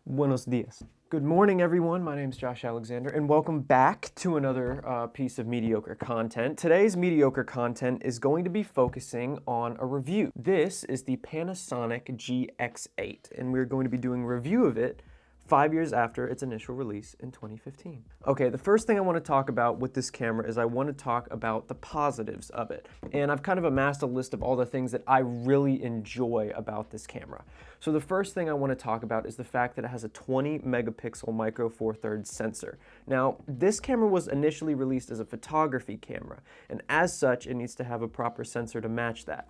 Buenos dias. Good morning, everyone. My name is Josh Alexander, and welcome back to another piece of mediocre content. Today's mediocre content is going to be focusing on a review. This is the Panasonic GX8, and we're going to be doing a review of it 5 years after its initial release in 2015. Okay, the first thing I want to talk about with this camera is I want to talk about the positives of it. And I've kind of amassed a list of all the things that I really enjoy about this camera. So the first thing I want to talk about is the fact that it has a 20 megapixel micro four thirds sensor. Now, this camera was initially released as a photography camera, and as such, it needs to have a proper sensor to match that.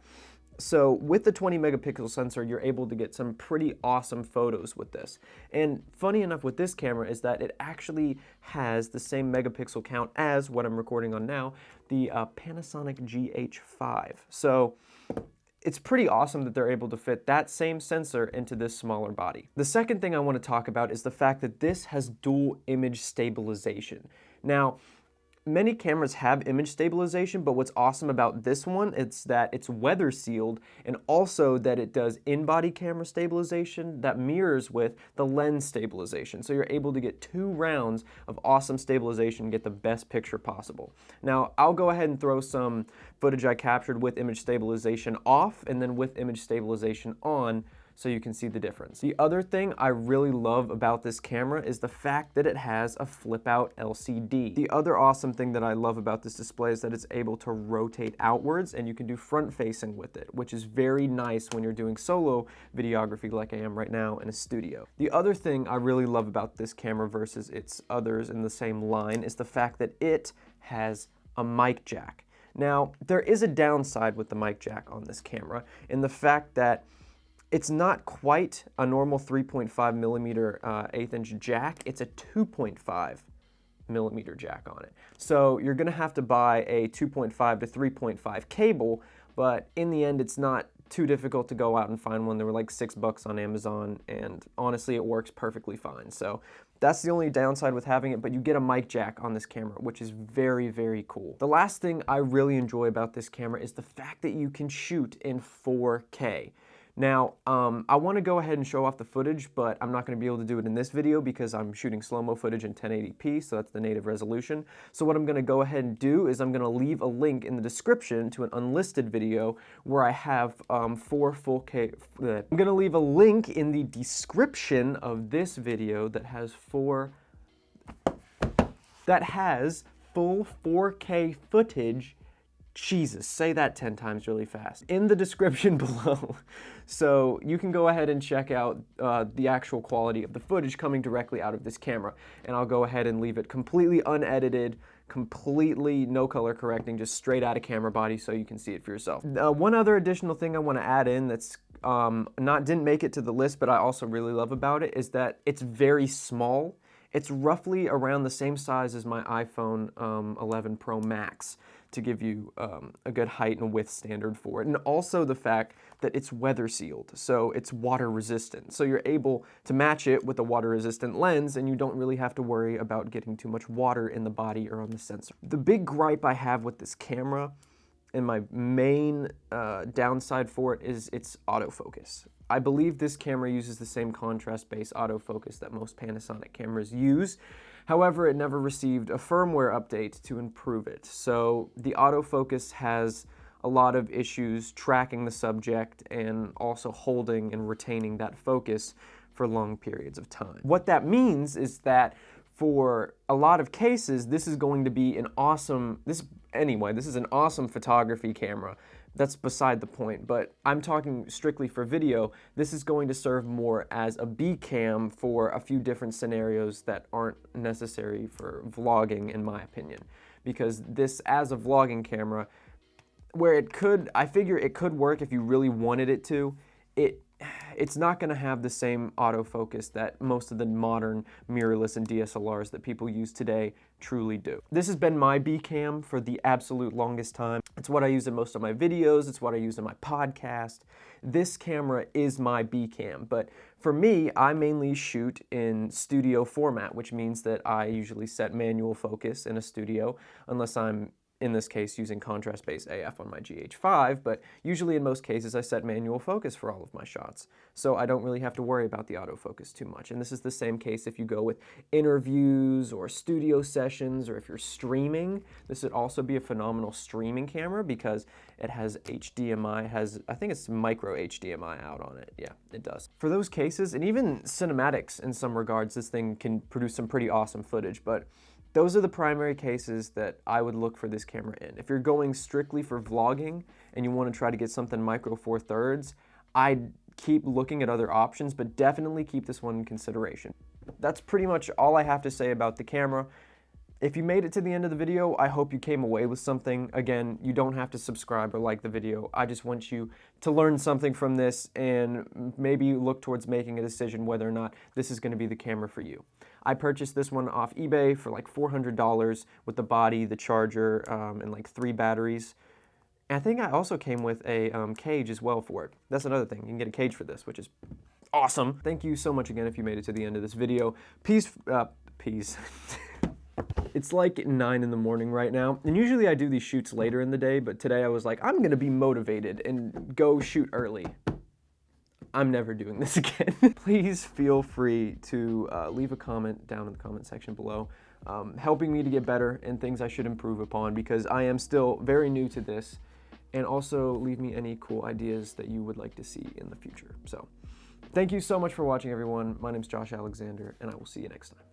So with the 20 megapixel sensor, you're able to get some pretty awesome photos with this. And funny enough with this camera is that it actually has the same megapixel count as what I'm recording on now, the Panasonic GH5. So it's pretty awesome that they're able to fit that same sensor into this smaller body. The second thing I want to talk about is the fact that this has dual image stabilization. Now, many cameras have image stabilization, but what's awesome about this one is that it's weather sealed and also that it does in-body camera stabilization that mirrors with the lens stabilization. So you're able to get 2 rounds of awesome stabilization and get the best picture possible. Now, I'll go ahead and throw some footage I captured with image stabilization off and then with image stabilization on, so you can see the difference. The other thing I really love about this camera is the fact that it has a flip-out LCD. The other awesome thing that I love about this display is that it's able to rotate outwards and you can do front-facing with it, which is very nice when you're doing solo videography like I am right now in a studio. The other thing I really love about this camera versus its others in the same line is the fact that it has a mic jack. Now, there is a downside with the mic jack on this camera in the fact that it's not quite a normal 3.5 millimeter 1/8 inch jack, it's a 2.5 millimeter jack on it. So you're gonna have to buy a 2.5 to 3.5 cable, but in the end it's not too difficult to go out and find one. They were like $6 on Amazon, and honestly it works perfectly fine. So that's the only downside with having it, but you get a mic jack on this camera, which is very, very cool. The last thing I really enjoy about this camera is the fact that you can shoot in 4K. Now, I want to go ahead and show off the footage, but I'm not going to be able to do it in this video because I'm shooting slow-mo footage in 1080p, so that's the native resolution. So what I'm going to go ahead and do is I'm going to leave a link in the description to an unlisted video where I have 4 full K. I'm going to leave a link in the description of this video that has full 4K footage. Jesus, say that 10 times really fast. In the description below. So you can go ahead and check out the actual quality of the footage coming directly out of this camera. And I'll go ahead and leave it completely unedited, completely no color correcting, just straight out of camera body so you can see it for yourself. One other additional thing I want to add in that's didn't make it to the list, but I also really love about it is that it's very small. It's roughly around the same size as my iPhone 11 Pro Max to give you a good height and width standard for it. And also the fact that it's weather sealed, so it's water resistant. So you're able to match it with a water resistant lens and you don't really have to worry about getting too much water in the body or on the sensor. The big gripe I have with this camera and my main downside for it is its autofocus. I believe this camera uses the same contrast-based autofocus that most Panasonic cameras use. However, it never received a firmware update to improve it. So the autofocus has a lot of issues tracking the subject and also holding and retaining that focus for long periods of time. What that means is that for a lot of cases, this is going to be an awesome, this is an awesome photography camera. That's beside the point, but I'm talking strictly for video. This is going to serve more as a B cam for a few different scenarios that aren't necessary for vlogging, in my opinion. Because this, as a vlogging camera, where I figure it could work if you really wanted it to, it's not going to have the same autofocus that most of the modern mirrorless and DSLRs that people use today truly do. This has been my B cam for the absolute longest time. It's what I use in most of my videos. It's what I use in my podcast. This camera is my B cam, but for me, I mainly shoot in studio format, which means that I usually set manual focus in a studio unless I'm in this case using contrast-based AF on my GH5, but usually in most cases I set manual focus for all of my shots. So I don't really have to worry about the autofocus too much. And this is the same case if you go with interviews or studio sessions, or if you're streaming. This would also be a phenomenal streaming camera because it has HDMI, I think it's micro HDMI out on it. Yeah, it does. For those cases, and even cinematics in some regards, this thing can produce some pretty awesome footage, but those are the primary cases that I would look for this camera in. If you're going strictly for vlogging and you want to try to get something micro four thirds, I'd keep looking at other options, but definitely keep this one in consideration. That's pretty much all I have to say about the camera. If you made it to the end of the video, I hope you came away with something. Again, you don't have to subscribe or like the video. I just want you to learn something from this and maybe look towards making a decision whether or not this is going to be the camera for you. I purchased this one off eBay for like $400 with the body, the charger, and like 3 batteries. And I think I also came with a cage as well for it. That's another thing. You can get a cage for this, which is awesome. Thank you so much again if you made it to the end of this video. Peace. It's like 9 in the morning right now, and usually I do these shoots later in the day, but today I was like, I'm gonna be motivated and go shoot early. I'm never doing this again. Please feel free to leave a comment down in the comment section below, helping me to get better and things I should improve upon, because I am still very new to this, and also leave me any cool ideas that you would like to see in the future. So, thank you so much for watching, everyone. My name's Josh Alexander, and I will see you next time.